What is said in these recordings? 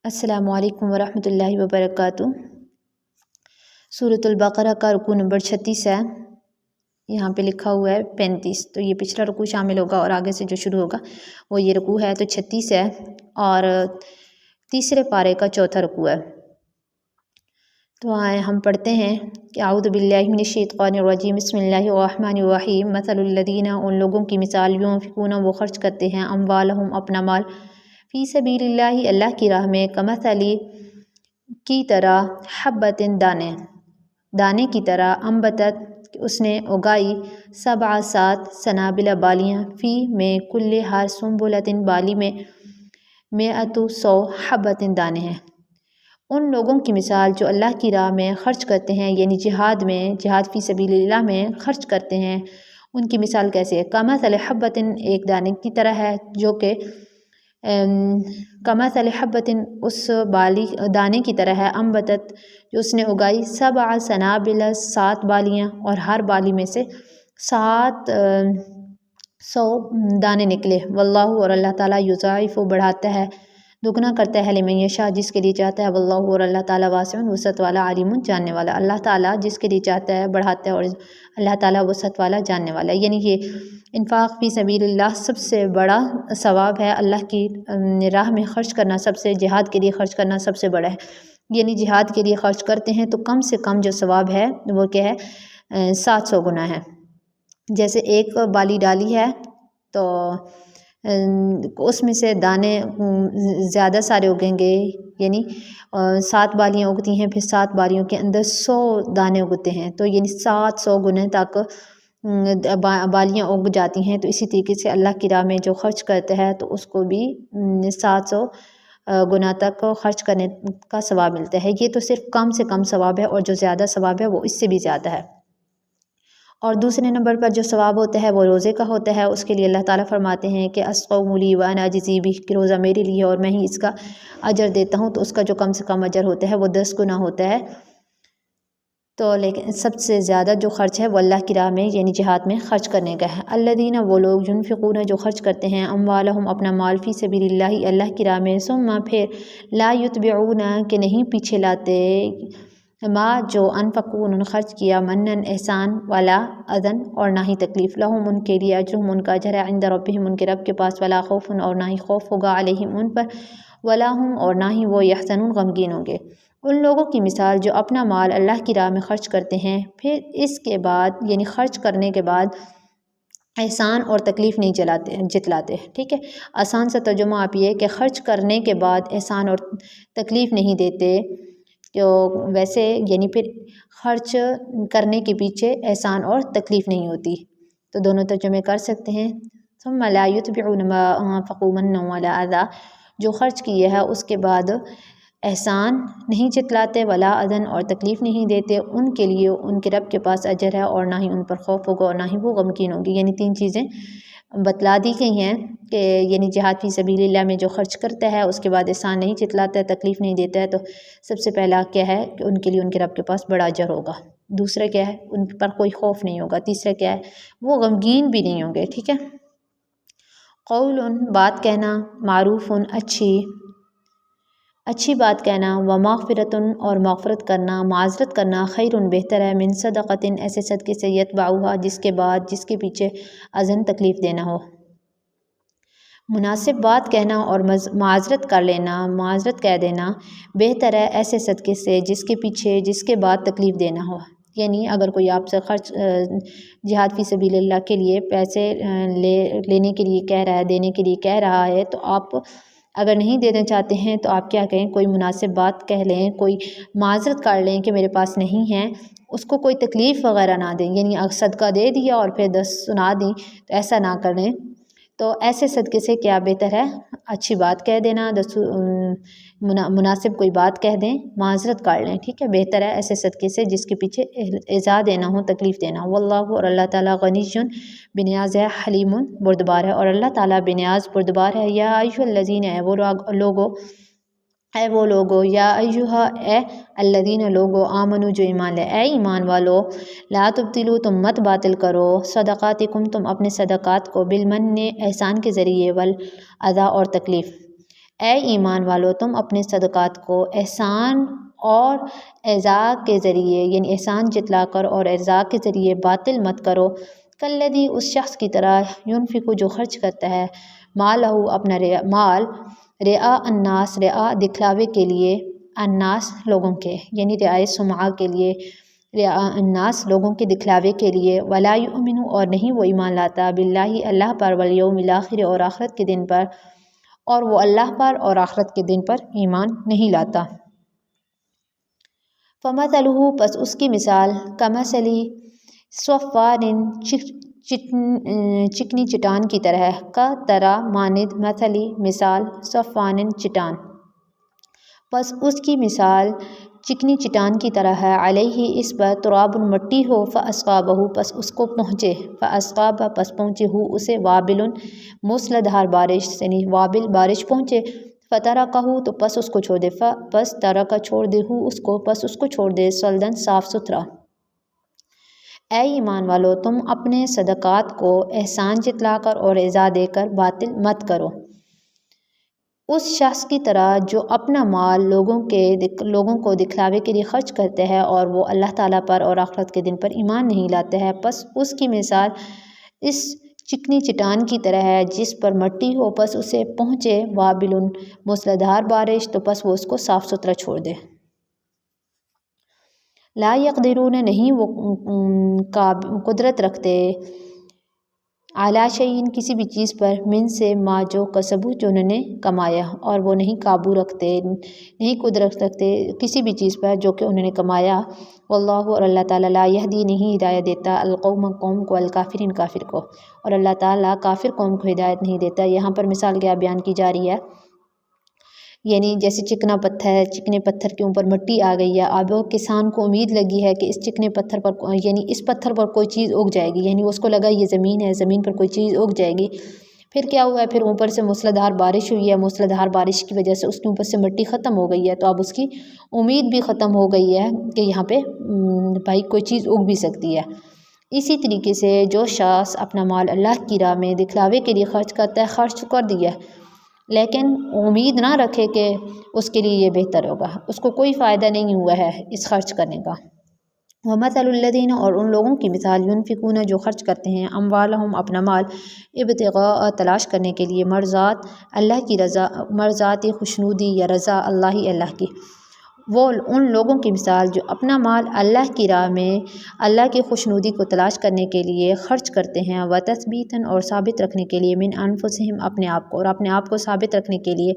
السلام علیکم ورحمۃ اللہ وبرکاتہ۔ سورۃ البقرہ کا رکوع نمبر 36 ہے، یہاں پہ لکھا ہوا ہے 35، تو یہ پچھلا رکوع شامل ہوگا اور آگے سے جو شروع ہوگا وہ یہ رکوع ہے، تو 36 ہے اور تیسرے پارے کا چوتھا رکوع ہے۔ تو آئے ہم پڑھتے ہیں کہ اعوذ باللہ من الشیطان الرجیم، بسم اللہ الرحمن الرحیم۔ مثل الذین، ان لوگوں کی مثال، ینفقون وہ خرچ کرتے ہیں، اموالہم اپنا مال، فی سبیل اللہ اللہ کی راہ میں، کمثل کی طرح، حبۃ دانے کی طرح، انبتت اس نے اگائی، 7 سنابل بالیاں، فی میں، کل ہر سنبلۃ بالی میں، 100 حبۃ دانے ہیں۔ ان لوگوں کی مثال جو اللہ کی راہ میں خرچ کرتے ہیں، یعنی جہاد فی سبیل اللہ میں خرچ کرتے ہیں، ان کی مثال کیسے ہے؟ کمثل حبۃ، ایک دانے کی طرح ہے، جو کہ کمثل حبۃ اس دانے کی طرح ہے، انبتت جو اس نے اگائی، 7 سنابل 7 بالیاں، اور ہر بالی میں سے 100 دانے نکلے، واللہ اور اللہ تعالیٰ یضاعف بڑھاتا ہے، دگنا کرتا ہے، لمن یشاء جس کے لیے چاہتا ہے، واللہ اور اللہ تعالیٰ واسع وسعت والا، علیم جاننے والا، اللہ تعالیٰ جس کے لیے چاہتا ہے بڑھاتا ہے اور اللہ تعالیٰ وسعت والا جاننے والا ہے۔ یعنی یہ انفاق فی سبیل اللہ سب سے بڑا ثواب ہے، اللہ کی راہ میں خرچ کرنا سب سے، جہاد کے لیے خرچ کرنا سب سے بڑا ہے، یعنی جہاد کے لیے خرچ کرتے ہیں تو کم سے کم جو ثواب ہے وہ کیا ہے؟ 700 گنا ہے۔ جیسے ایک بالی ڈالی ہے تو اس میں سے دانے زیادہ سارے اگیں گے، یعنی 7 بالیاں اگتی ہیں، پھر 7 بالیوں کے اندر 100 دانے اگتے ہیں، تو یعنی 700 گنے تک بالیاں اگ جاتی ہیں۔ تو اسی طریقے سے اللہ کی راہ میں جو خرچ کرتا ہے تو اس کو بھی 700 گنا تک خرچ کرنے کا ثواب ملتا ہے۔ یہ تو صرف کم سے کم ثواب ہے، اور جو زیادہ ثواب ہے وہ اس سے بھی زیادہ ہے۔ اور دوسرے نمبر پر جو ثواب ہوتا ہے وہ روزے کا ہوتا ہے، اس کے لیے اللہ تعالیٰ فرماتے ہیں کہ الصوم لی وانا اجزی بہ، کہ روزہ میرے لیے اور میں ہی اس کا اجر دیتا ہوں، تو اس کا جو کم سے کم اجر ہوتا ہے وہ 10 گنا ہوتا ہے۔ تو لیکن سب سے زیادہ جو خرچ ہے وہ اللہ کی راہ میں یعنی جہاد میں خرچ کرنے کا ہے۔ الذین، وہ لوگ، ینفقون جو خرچ کرتے ہیں، اموالہم اپنا مال، فی سبیل اللہ اللہ کی راہ میں، ثم پھر، لا یتبعون کہ نہیں پیچھے لاتے، ما جو انفقوا انہوں نے خرچ کیا، منن احسان، ولا اذن اور نہ ہی تکلیف، لہم ان کے لیے، اجرہم ان کا اجر ہے، عند ربہم ان کے رب کے پاس، ولا خوف اور نہ ہی خوف ہوگا، علیہم ان پر، ولا ہم اور نہ ہی وہ، یحزنون غمگین ہوں گے۔ ان لوگوں کی مثال جو اپنا مال اللہ کی راہ میں خرچ کرتے ہیں، پھر اس کے بعد یعنی خرچ کرنے کے بعد احسان اور تکلیف نہیں جتلاتے، ٹھیک ہے۔ آسان سا ترجمہ آپ یہ کہ خرچ کرنے کے بعد احسان اور تکلیف نہیں دیتے، تو ویسے یعنی پھر خرچ کرنے کے پیچھے احسان اور تکلیف نہیں ہوتی، تو دونوں ترجمے کر سکتے ہیں۔ ثم لا یتبعون ما انفقوا منا ولا اذى، جو خرچ کیے ہے اس کے بعد احسان نہیں جتلاتے، ولا اذن اور تکلیف نہیں دیتے، ان کے لیے ان کے رب کے پاس اجر ہے، اور نہ ہی ان پر خوف ہوگا اور نہ ہی وہ غمگین ہوں گے۔ یعنی 3 چیزیں بتلا دی گئی ہیں کہ یعنی جہاد فی سبیل اللہ میں جو خرچ کرتا ہے اس کے بعد احسان نہیں جتلاتا ہے، تکلیف نہیں دیتا ہے، تو سب سے پہلا کیا ہے کہ ان کے لیے ان کے رب کے پاس بڑا اجر ہوگا۔ دوسرا کیا ہے؟ ان پر کوئی خوف نہیں ہوگا۔ تیسرا کیا ہے؟ وہ غمگین بھی نہیں ہوں گے، ٹھیک ہے۔ قول، بات کہنا، معروف، اچھی بات کہنا، ومغفرۃ اور مغفرت کرنا، معذرت کرنا، خیر بہتر ہے، من صدقۃ ایسے صدقے سے، یتبعھا جس کے پیچھے اذن تکلیف دینا ہو۔ مناسب بات کہنا اور معذرت کہہ دینا بہتر ہے ایسے صدقے سے جس کے بعد تکلیف دینا ہو۔ یعنی اگر کوئی آپ سے جہاد فی سبیل اللہ کے لیے پیسے لینے کے لیے کہہ رہا ہے، دینے کے لیے کہہ رہا ہے، تو آپ اگر نہیں دینا چاہتے ہیں تو آپ کیا کہیں؟ کوئی مناسب بات کہہ لیں، کوئی معذرت کر لیں کہ میرے پاس نہیں ہے، اس کو کوئی تکلیف وغیرہ نہ دیں، یعنی صدقہ دے دیا اور پھر 10 سنا دی، تو ایسا نہ کریں۔ تو ایسے صدقے سے کیا بہتر ہے؟ اچھی بات کہہ دینا، مناسب کوئی بات کہہ دیں، معذرت کر لیں، ٹھیک ہے، بہتر ہے ایسے صدقے سے جس کے پیچھے ایذا دینا ہو، تکلیف دینا ہو۔ واللہ اور اللہ تعالیٰ، غنی بے نیاز ہے، حلیم بردبار ہے، اور اللہ تعالیٰ بے نیاز بردبار ہے۔ یا ایھا الذین، اے وہ لوگو، یا ایھا اے الذین لوگو، آمنو جو ایمان لے، اے ایمان والو، لا تبطلوا تم مت باطل کرو، صدقاتکم تم اپنے صدقات کو، بالمن احسان کے ذریعے، والاذی اور تکلیف، اے ایمان والو تم اپنے صدقات کو احسان اور اعزاء کے ذریعے یعنی احسان جتلا کر اور اعزاء کے ذریعے باطل مت کرو، کالذی اس شخص کی طرح ينفق جو خرچ کرتا ہے مالہ اپنا مال رعاء الناس رعاء دکھلاوے کے لیے، الناس لوگوں کے یعنی رعاء سمعہ کے لیے، رعاء الناس لوگوں کے دکھلاوے کے لیے، ولا یؤمن اور نہیں وہ ایمان لاتا باللہ اللہ پر والیوم الاخر اور آخرت کے دن پر، اور وہ اللہ پر اور آخرت کے دن پر ایمان نہیں لاتا۔ فمثلہ پس اس کی مثال کمثل صفوان چکنی چٹان کی طرح ہے، کا طرح مانند مثلی مثال صفوان چٹان، پس اس کی مثال چکنی چٹان کی طرح ہے، علیہ اس پر تراب مٹی ہو فاصابہ پس اس کو پہنچے، فاصاب پس پہنچے ہو اسے وابل موسلادھار بارش یعنی وابل بارش پہنچے، فترکہ تو پس اس کو چھوڑ دے، پس ترکہ چھوڑ دے ہو اس کو پس اس کو چھوڑ دے، صلدن صاف ستھرا۔ اے ایمان والو تم اپنے صدقات کو احسان جتلا کر اور اعزاء دے کر باطل مت کرو، اس شخص کی طرح جو اپنا مال لوگوں کو دکھلاوے کے لیے خرچ کرتے ہیں اور وہ اللہ تعالیٰ پر اور آخرت کے دن پر ایمان نہیں لاتے ہیں، پس اس کی مثال اس چکنی چٹان کی طرح ہے جس پر مٹی ہو، پس اسے پہنچے وابل موسلادھار بارش تو پس وہ اس کو صاف ستھرا چھوڑ دے۔ لا یقدرون نہیں وہ قدرت رکھتے، علی شیء کسی بھی چیز پر، من سے ما جو کسبو جو انہوں نے کمایا، اور وہ نہیں قابو رکھتے نہیں قدرت رکھتے کسی بھی چیز پر جو کہ انہوں نے کمایا، واللہ اور اللہ تعالیٰ لا یہدی نہیں ہدایت دیتا القوم قوم کو الکافرین کافر کو، اور اللہ تعالیٰ کافر قوم کو ہدایت نہیں دیتا۔ یہاں پر مثال کیا بیان کی جا رہی ہے، یعنی جیسے چکنا پتھر ہے، چکنے پتھر کے اوپر مٹی آ گئی ہے، اب کسان کو امید لگی ہے کہ اس چکنے پتھر پر یعنی اس پتھر پر کوئی چیز اگ جائے گی، یعنی اس کو لگا یہ زمین ہے، زمین پر کوئی چیز اگ جائے گی۔ پھر کیا ہوا ہے، پھر اوپر سے موسلادھار بارش ہوئی ہے، موسلادھار بارش کی وجہ سے اس کے اوپر سے مٹی ختم ہو گئی ہے، تو اب اس کی امید بھی ختم ہو گئی ہے کہ یہاں پہ بھائی کوئی چیز اگ بھی سکتی ہے۔ اسی طریقے سے جو شخص اپنا مال اللہ کی راہ میں دکھلاوے کے لیے خرچ کرتا ہے، خرچ کر دیا لیکن امید نہ رکھے کہ اس کے لیے یہ بہتر ہوگا، اس کو کوئی فائدہ نہیں ہوا ہے اس خرچ کرنے کا۔ ومثل الذین اور ان لوگوں کی مثال ينفقون جو خرچ کرتے ہیں اموالہم اپنا مال ابتغاء تلاش کرنے کے لیے مرضات اللہ کی رضا، مرضات خوشنودی یا رضا اللہ کی، وہ ان لوگوں کی مثال جو اپنا مال اللہ کی راہ میں اللہ کی خوشنودی کو تلاش کرنے کے لیے خرچ کرتے ہیں، وتثبیتاً اور ثابت رکھنے کے لیے من انفسہم اپنے آپ کو، اور اپنے آپ کو ثابت رکھنے کے لیے،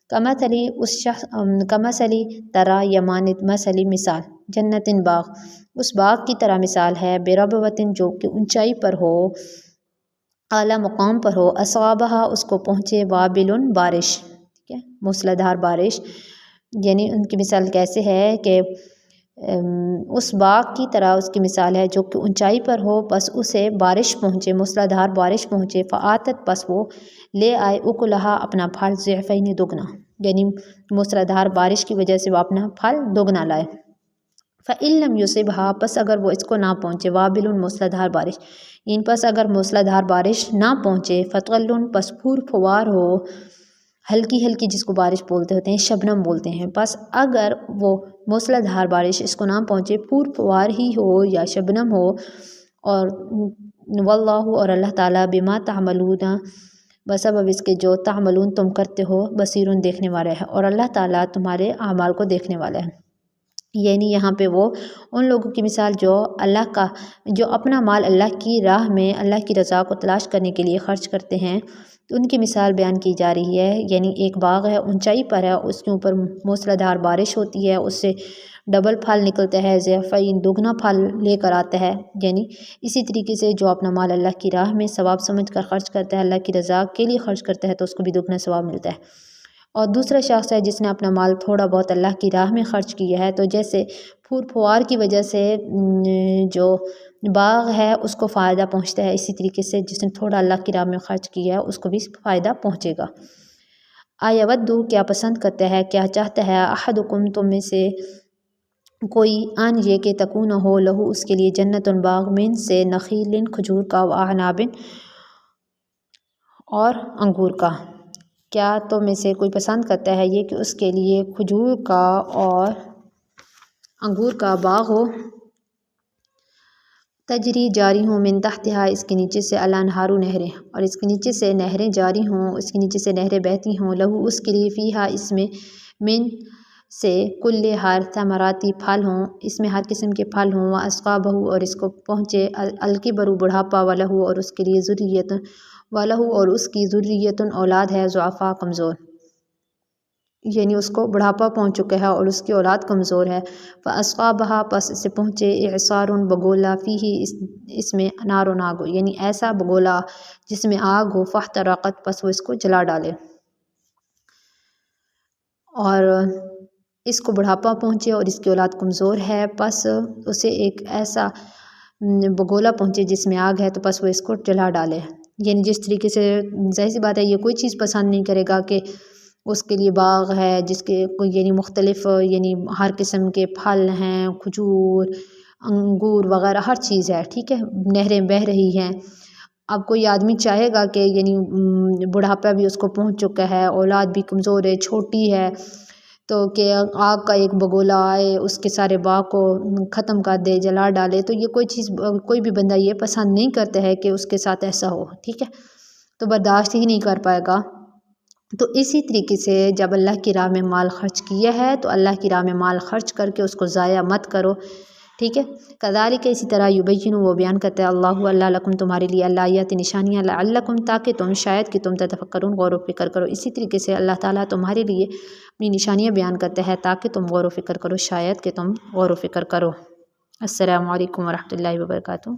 کمثلی اس شخص کمثلی طرح یا مانند مثلی مثال جنتن باغ اس باغ کی طرح مثال ہے، بربوتن جو کہ اونچائی پر ہو، اعلیٰ مقام پر ہو، اصابہا اس کو پہنچے وابل بارش، ٹھیک ہے موسلادھار بارش، یعنی ان کی مثال کیسے ہے کہ اس باغ کی طرح اس کی مثال ہے جو کہ اونچائی پر ہو، پس اسے بارش پہنچے موسلادھار بارش پہنچے، فآتت پس وہ لے آئے اکلہا اپنا پھل ضعفین دوگنا، یعنی موسلادھار بارش کی وجہ سے وہ اپنا پھل دوگنا لائے۔ فإن لم یصبھا پس اگر وہ اس کو نہ پہنچے وابل موسلادھار بارش، ان پس اگر موسلادھار بارش نہ پہنچے، فطل پس پھور پھوار ہو، ہلکی ہلکی جس کو بارش بولتے ہوتے ہیں، شبنم بولتے ہیں، پس اگر وہ موسلادھار بارش اس کو نہ پہنچے، پھور پھوار ہی ہو یا شبنم ہو، اور واللہ اور اللہ تعالیٰ بما تعملون بسبب اس کے جو تعملون تم کرتے ہو بصیرون دیکھنے والا ہے، اور اللہ تعالیٰ تمہارے اعمال کو دیکھنے والا ہے۔ یعنی یہاں پہ وہ ان لوگوں کی مثال جو اپنا مال اللہ کی راہ میں اللہ کی رضا کو تلاش کرنے کے لیے خرچ کرتے ہیں، تو ان کی مثال بیان کی جا رہی ہے، یعنی ایک باغ ہے اونچائی پر ہے، اس کے اوپر موسلادھار بارش ہوتی ہے، اس سے ڈبل پھل نکلتا ہے، ضعفین دوگنا پھل لے کر آتا ہے، یعنی اسی طریقے سے جو اپنا مال اللہ کی راہ میں ثواب سمجھ کر خرچ کرتا ہے، اللہ کی رضا کے لیے خرچ کرتا ہے، تو اس کو بھی دوگنا ثواب ملتا ہے۔ اور دوسرا شخص ہے جس نے اپنا مال تھوڑا بہت اللہ کی راہ میں خرچ کیا ہے، تو جیسے پھور پھوار کی وجہ سے جو باغ ہے اس کو فائدہ پہنچتا ہے، اسی طریقے سے جس نے تھوڑا اللہ کی راہ میں خرچ کیا ہے اس کو بھی فائدہ پہنچے گا۔ ایودو کیا پسند کرتا ہے، کیا چاہتا ہے، احدکم تم میں سے کوئی، ان یہ کہ تکون ہو لہو اس کے لیے جنت باغ من سے نخیل کھجور کا، واعناب اور انگور کا، کیا تم میں سے کوئی پسند کرتا ہے یہ کہ اس کے لیے کھجور کا اور انگور کا باغ ہو، تجری جاری ہوں من تحتہا، اس کے نیچے سے الانہار نہریں، اور اس کے نیچے سے نہریں جاری ہوں، اس کے نیچے سے نہریں بہتی ہوں، لہو اس کے لیے فیہا اس میں من سے کل ہر ثمراتی پھل ہوں، اس میں ہر قسم کے پھل ہوں، واسقابہ اور اس کو پہنچے الکبر بڑھاپا، ولہو اور اس کے لیے ذریت، ولہو اور اس کی ذریت اولاد ہے، ضعفاء کمزور، یعنی اس کو بڑھاپا پہنچ چکا ہے اور اس کی اولاد کمزور ہے، فاسقابہ پس اسے پہنچے اعصار بگولا، فیہ اس میں نار و آگ ہو، یعنی ایسا بگولا جس میں آگ ہو، فاحترقت پس وہ اس کو جلا ڈالے، اور اس کو بڑھاپا پہنچے اور اس کی اولاد کمزور ہے، پس اسے ایک ایسا بگولا پہنچے جس میں آگ ہے تو پس وہ اس کو جلا ڈالے، یعنی جس طریقے سے ظاہر سی بات ہے یہ کوئی چیز پسند نہیں کرے گا کہ اس کے لیے باغ ہے جس کے یعنی مختلف یعنی ہر قسم کے پھل ہیں، کھجور انگور وغیرہ ہر چیز ہے، ٹھیک ہے، نہریں بہہ رہی ہیں۔ اب کوئی آدمی چاہے گا کہ یعنی بڑھاپا بھی اس کو پہنچ چکا ہے، اولاد بھی کمزور ہے، چھوٹی ہے، تو کہ آگ کا ایک بگولا آئے اس کے سارے باغ کو ختم کر دے، جلا ڈالے، تو یہ کوئی بھی بندہ یہ پسند نہیں کرتا ہے کہ اس کے ساتھ ایسا ہو، ٹھیک ہے، تو برداشت ہی نہیں کر پائے گا۔ تو اسی طریقے سے جب اللہ کی راہ میں مال خرچ کیا ہے تو اللہ کی راہ میں مال خرچ کر کے اس کو ضائع مت کرو، ٹھیک ہے، کذالک اسی طرح یبین وہ بیان کرتا ہے اللہ لکم تمہارے لیے الآیات نشانیاں، لعلکم تاکہ تم شاید کہ تم تتفکرون غور و فکر کرو، اسی طریقے سے اللہ تعالیٰ تمہارے لیے اپنی نشانیاں بیان کرتا ہے تاکہ تم غور و فکر کرو، شاید کہ تم غور و فکر کرو۔ السلام علیکم ورحمۃ اللہ وبرکاتہ۔